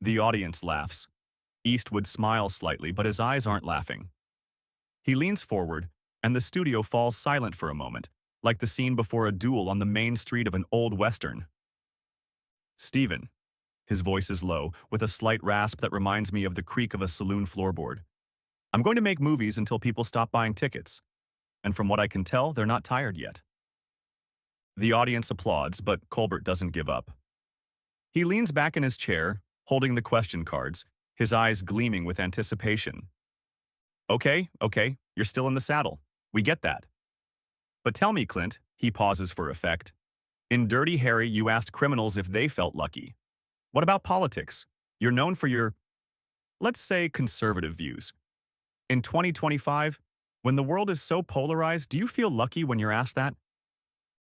The audience laughs. Eastwood smiles slightly, but his eyes aren't laughing. He leans forward, and the studio falls silent for a moment, like the scene before a duel on the main street of an old western. Stephen. His voice is low, with a slight rasp that reminds me of the creak of a saloon floorboard. I'm going to make movies until people stop buying tickets, and from what I can tell, they're not tired yet. The audience applauds, but Colbert doesn't give up. He leans back in his chair, holding the question cards, his eyes gleaming with anticipation. Okay, you're still in the saddle. We get that. But tell me, Clint, he pauses for effect. In Dirty Harry, you asked criminals if they felt lucky. What about politics? You're known for your, let's say, conservative views. In 2025, when the world is so polarized, do you feel lucky when you're asked that?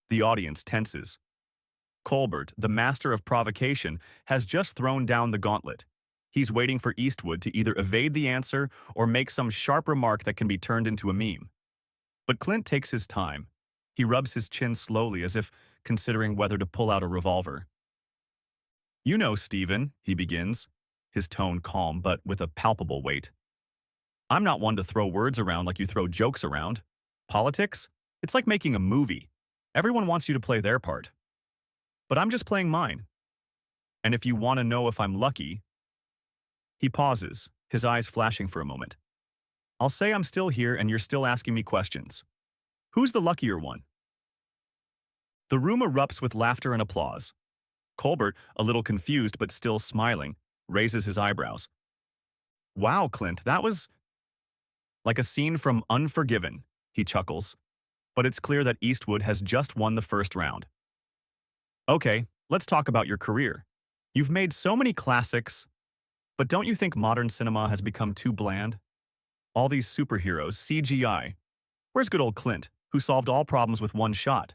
The audience tenses. Colbert, the master of provocation, has just thrown down the gauntlet. He's waiting for Eastwood to either evade the answer or make some sharp remark that can be turned into a meme. But Clint takes his time. He rubs his chin slowly as if considering whether to pull out a revolver. You know, Stephen, he begins, his tone calm but with a palpable weight. I'm not one to throw words around like you throw jokes around. Politics? It's like making a movie. Everyone wants you to play their part. But I'm just playing mine. And if you want to know if I'm lucky... He pauses, his eyes flashing for a moment. I'll say I'm still here and you're still asking me questions. Who's the luckier one? The room erupts with laughter and applause. Colbert, a little confused but still smiling, raises his eyebrows. Wow, Clint, that was like a scene from Unforgiven, he chuckles. But it's clear that Eastwood has just won the first round. Okay, let's talk about your career. You've made so many classics, but don't you think modern cinema has become too bland? All these superheroes, CGI. Where's good old Clint, who solved all problems with one shot?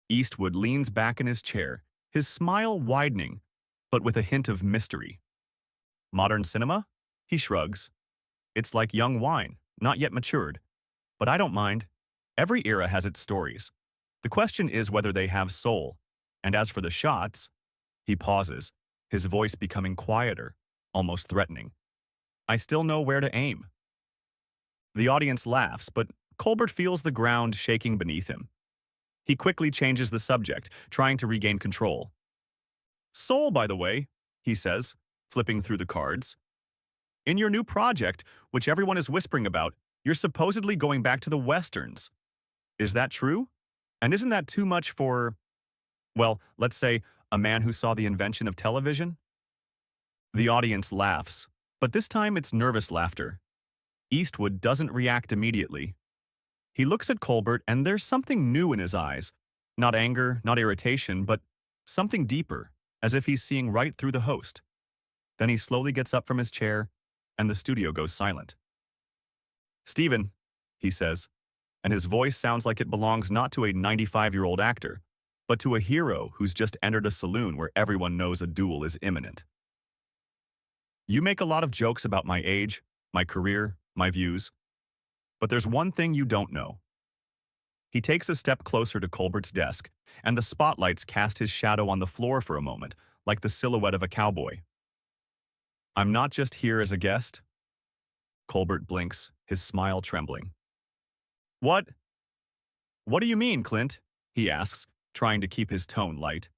Eastwood leans back in his chair, his smile widening, but with a hint of mystery. Modern cinema? He shrugs. It's like young wine, not yet matured. But I don't mind. Every era has its stories. The question is whether they have soul. And as for the shots, he pauses, his voice becoming quieter, almost threatening. I still know where to aim. The audience laughs, but Colbert feels the ground shaking beneath him. He quickly changes the subject, trying to regain control. Soul, by the way, he says, flipping through the cards. In your new project, which everyone is whispering about, you're supposedly going back to the Westerns. Is that true? And isn't that too much for, well, let's say, a man who saw the invention of television? The audience laughs, but this time it's nervous laughter. Eastwood doesn't react immediately. He looks at Colbert and there's something new in his eyes. Not anger, not irritation, but something deeper, as if he's seeing right through the host. Then he slowly gets up from his chair, and the studio goes silent. Stephen, he says, and his voice sounds like it belongs not to a 95-year-old actor, but to a hero who's just entered a saloon where everyone knows a duel is imminent. You make a lot of jokes about my age, my career, my views, but there's one thing you don't know. He takes a step closer to Colbert's desk, and the spotlights cast his shadow on the floor for a moment, like the silhouette of a cowboy. I'm not just here as a guest. Colbert blinks, his smile trembling. What? What do you mean, Clint? He asks, trying to keep his tone light.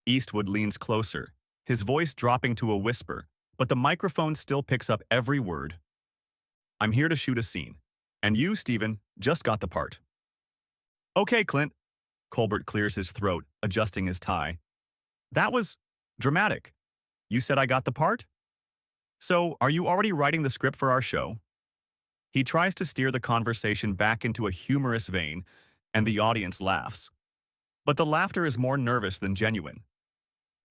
Eastwood leans closer, his voice dropping to a whisper, but the microphone still picks up every word. I'm here to shoot a scene, and you, Stephen, just got the part. Okay, Clint. Colbert clears his throat, adjusting his tie. That was dramatic. You said I got the part? So, are you already writing the script for our show? He tries to steer the conversation back into a humorous vein, and the audience laughs. But the laughter is more nervous than genuine.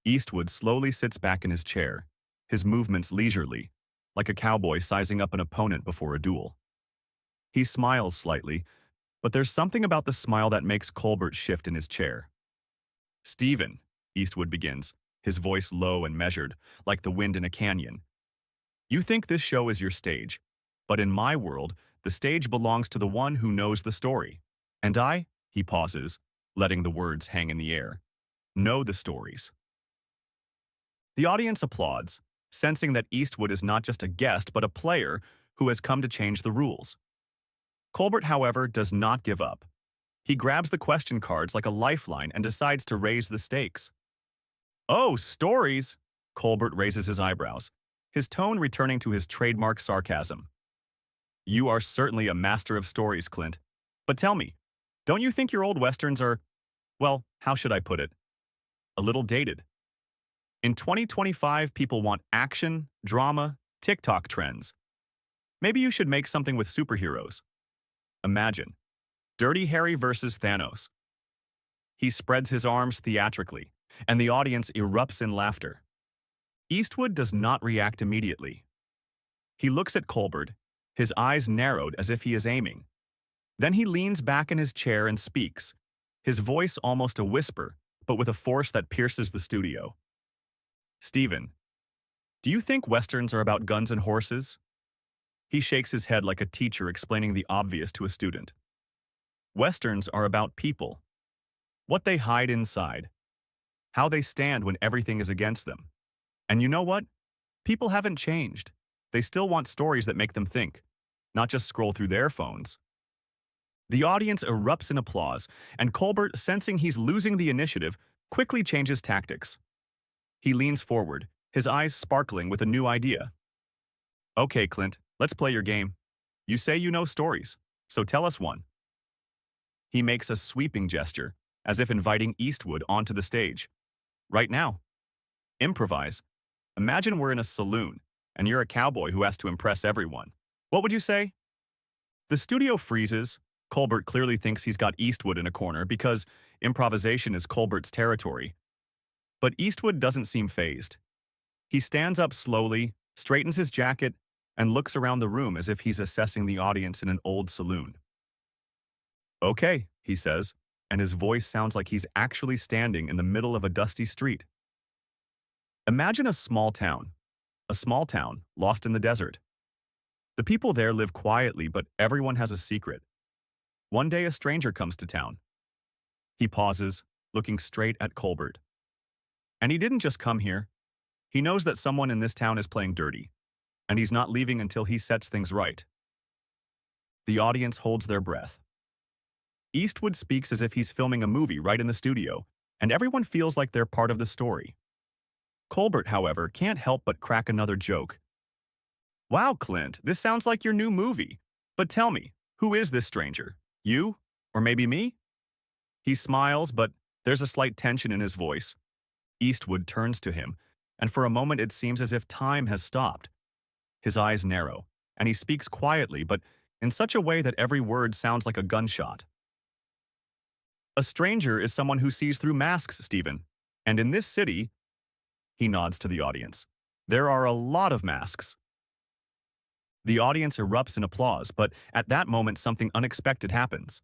Eastwood slowly sits back in his chair, his movements leisurely, like a cowboy sizing up an opponent before a duel. He smiles slightly, but there's something about the smile that makes Colbert shift in his chair. Stephen, Eastwood begins, his voice low and measured, like the wind in a canyon. You think this show is your stage, but in my world, the stage belongs to the one who knows the story. And I, he pauses, letting the words hang in the air, know the stories. The audience applauds, sensing that Eastwood is not just a guest but a player who has come to change the rules. Colbert, however, does not give up. He grabs the question cards like a lifeline and decides to raise the stakes. "Oh, stories!" Colbert raises his eyebrows, his tone returning to his trademark sarcasm. "You are certainly a master of stories, Clint. But tell me, don't you think your old westerns are, well, how should I put it, a little dated? In 2025, people want action, drama, TikTok trends. Maybe you should make something with superheroes. Imagine, Dirty Harry versus Thanos." He spreads his arms theatrically, and the audience erupts in laughter. Eastwood does not react immediately. He looks at Colbert, his eyes narrowed as if he is aiming. Then he leans back in his chair and speaks, his voice almost a whisper, but with a force that pierces the studio. "Stephen, do you think westerns are about guns and horses?" He shakes his head like a teacher explaining the obvious to a student. "Westerns are about people, what they hide inside, how they stand when everything is against them. And you know what? People haven't changed. They still want stories that make them think, not just scroll through their phones." The audience erupts in applause, and Colbert, sensing he's losing the initiative, quickly changes tactics. He leans forward, his eyes sparkling with a new idea. "Okay, Clint, let's play your game. You say you know stories, so tell us one." He makes a sweeping gesture, as if inviting Eastwood onto the stage. "Right now. Improvise. Imagine we're in a saloon, and you're a cowboy who has to impress everyone. What would you say?" The studio freezes. Colbert clearly thinks he's got Eastwood in a corner because improvisation is Colbert's territory. But Eastwood doesn't seem fazed. He stands up slowly, straightens his jacket, and looks around the room as if he's assessing the audience in an old saloon. "Okay," he says, and his voice sounds like he's actually standing in the middle of a dusty street. "Imagine a small town lost in the desert. The people there live quietly, but everyone has a secret. One day a stranger comes to town." He pauses, looking straight at Colbert. "And he didn't just come here. He knows that someone in this town is playing dirty, and he's not leaving until he sets things right." The audience holds their breath. Eastwood speaks as if he's filming a movie right in the studio, and everyone feels like they're part of the story. Colbert, however, can't help but crack another joke. "Wow, Clint, this sounds like your new movie. But tell me, who is this stranger? You? Or maybe me?" He smiles, but there's a slight tension in his voice. Eastwood turns to him, and for a moment it seems as if time has stopped. His eyes narrow, and he speaks quietly, but in such a way that every word sounds like a gunshot. "A stranger is someone who sees through masks, Stephen. And in this city," he nods to the audience, "there are a lot of masks." The audience erupts in applause, but at that moment something unexpected happens.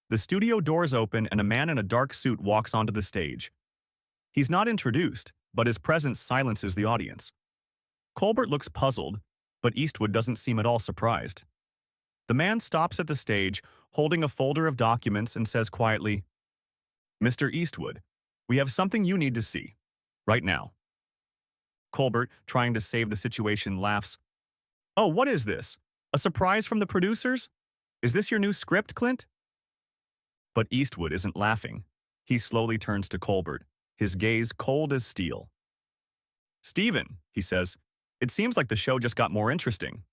The studio doors open and a man in a dark suit walks onto the stage. He's not introduced, but his presence silences the audience. Colbert looks puzzled, but Eastwood doesn't seem at all surprised. The man stops at the stage, holding a folder of documents, and says quietly, "Mr. Eastwood, we have something you need to see. Right now." Colbert, trying to save the situation, laughs. "Oh, what is this? A surprise from the producers? Is this your new script, Clint?" But Eastwood isn't laughing. He slowly turns to Colbert, his gaze cold as steel. "Stephen," he says, "it seems like the show just got more interesting."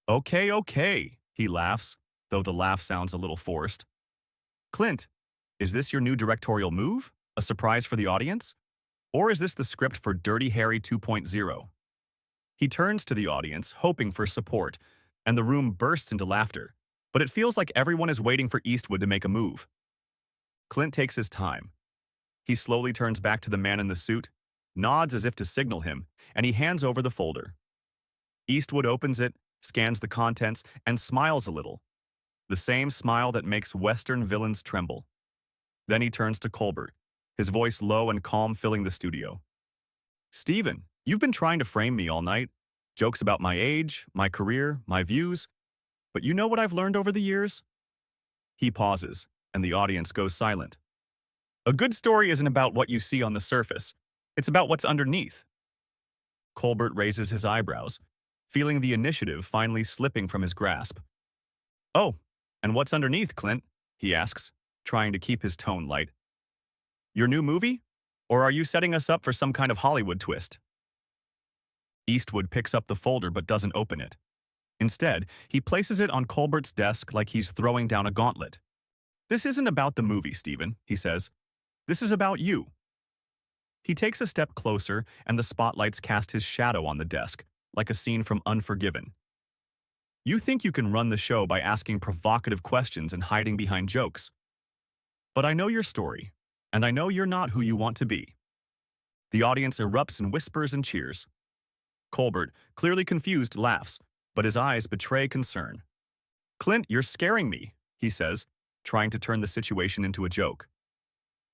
Okay, he laughs, though the laugh sounds a little forced. "Clint, is this your new directorial move? A surprise for the audience? Or is this the script for Dirty Harry 2.0? He turns to the audience, hoping for support, and the room bursts into laughter, but it feels like everyone is waiting for Eastwood to make a move. Clint takes his time. He slowly turns back to the man in the suit, nods as if to signal him, and he hands over the folder. Eastwood opens it, scans the contents, and smiles a little. The same smile that makes Western villains tremble. Then he turns to Colbert, his voice low and calm filling the studio. "Stephen, you've been trying to frame me all night. Jokes about my age, my career, my views. But you know what I've learned over the years?" He pauses, and the audience goes silent. "A good story isn't about what you see on the surface. It's about what's underneath. Colbert raises his eyebrows, feeling the initiative finally slipping from his grasp. Oh, and what's underneath, Clint? He asks, trying to keep his tone light. Your new movie? Or are you setting us up for some kind of Hollywood twist? Eastwood picks up the folder but doesn't open it. Instead, he places it on Colbert's desk like he's throwing down a gauntlet. This isn't about the movie, Stephen, he says. This is about you. He takes a step closer and the spotlights cast his shadow on the desk, like a scene from Unforgiven. You think you can run the show by asking provocative questions and hiding behind jokes. But I know your story, and I know you're not who you want to be. The audience erupts in whispers and cheers. Colbert, clearly confused, laughs, but his eyes betray concern. Clint, you're scaring me, he says, trying to turn the situation into a joke.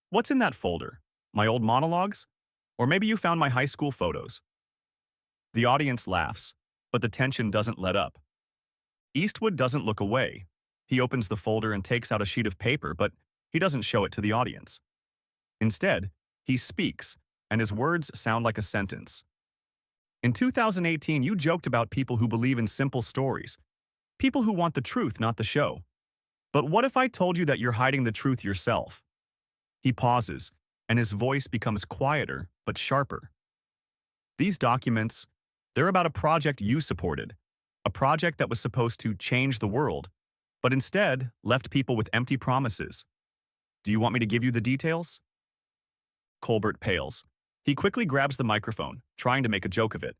What's in that folder? My old monologues? Or maybe you found my high school photos? The audience laughs, but the tension doesn't let up. Eastwood doesn't look away. He opens the folder and takes out a sheet of paper, but he doesn't show it to the audience. Instead, he speaks, and his words sound like a sentence. In 2018, you joked about people who believe in simple stories, people who want the truth, not the show. But what if I told you that you're hiding the truth yourself? He pauses, and his voice becomes quieter but sharper. These documents, they're about a project you supported, a project that was supposed to change the world, but instead left people with empty promises. Do you want me to give you the details? Colbert pales. He quickly grabs the microphone, trying to make a joke of it.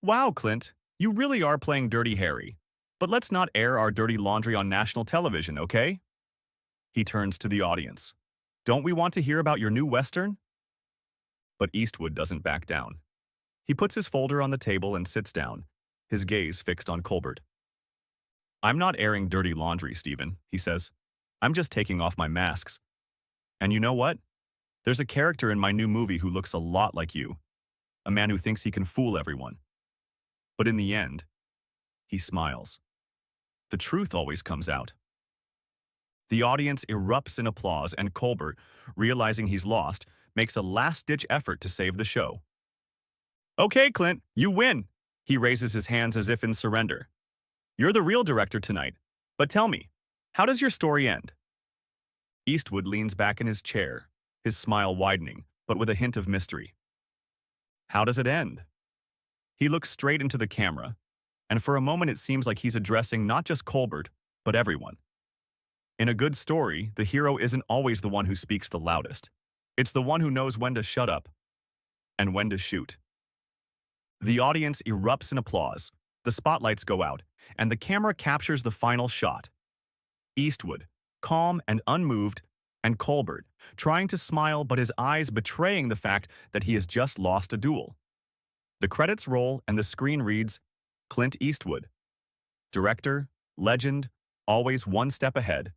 Wow, Clint, you really are playing Dirty Harry. But let's not air our dirty laundry on national television, okay? He turns to the audience. Don't we want to hear about your new Western? But Eastwood doesn't back down. He puts his folder on the table and sits down, his gaze fixed on Colbert. I'm not airing dirty laundry, Stephen, he says. I'm just taking off my masks. And you know what? There's a character in my new movie who looks a lot like you, a man who thinks he can fool everyone. But in the end, he smiles. The truth always comes out. The audience erupts in applause, and Colbert, realizing he's lost, makes a last-ditch effort to save the show. Okay, Clint, you win. He raises his hands as if in surrender. You're the real director tonight. But tell me, how does your story end? Eastwood leans back in his chair, his smile widening, but with a hint of mystery. How does it end? He looks straight into the camera, and for a moment it seems like he's addressing not just Colbert, but everyone. In a good story, the hero isn't always the one who speaks the loudest. It's the one who knows when to shut up and when to shoot. The audience erupts in applause, the spotlights go out, and the camera captures the final shot. Eastwood, calm and unmoved, and Colbert, trying to smile but his eyes betraying the fact that he has just lost a duel. The credits roll and the screen reads, Clint Eastwood. Director, legend, always one step ahead.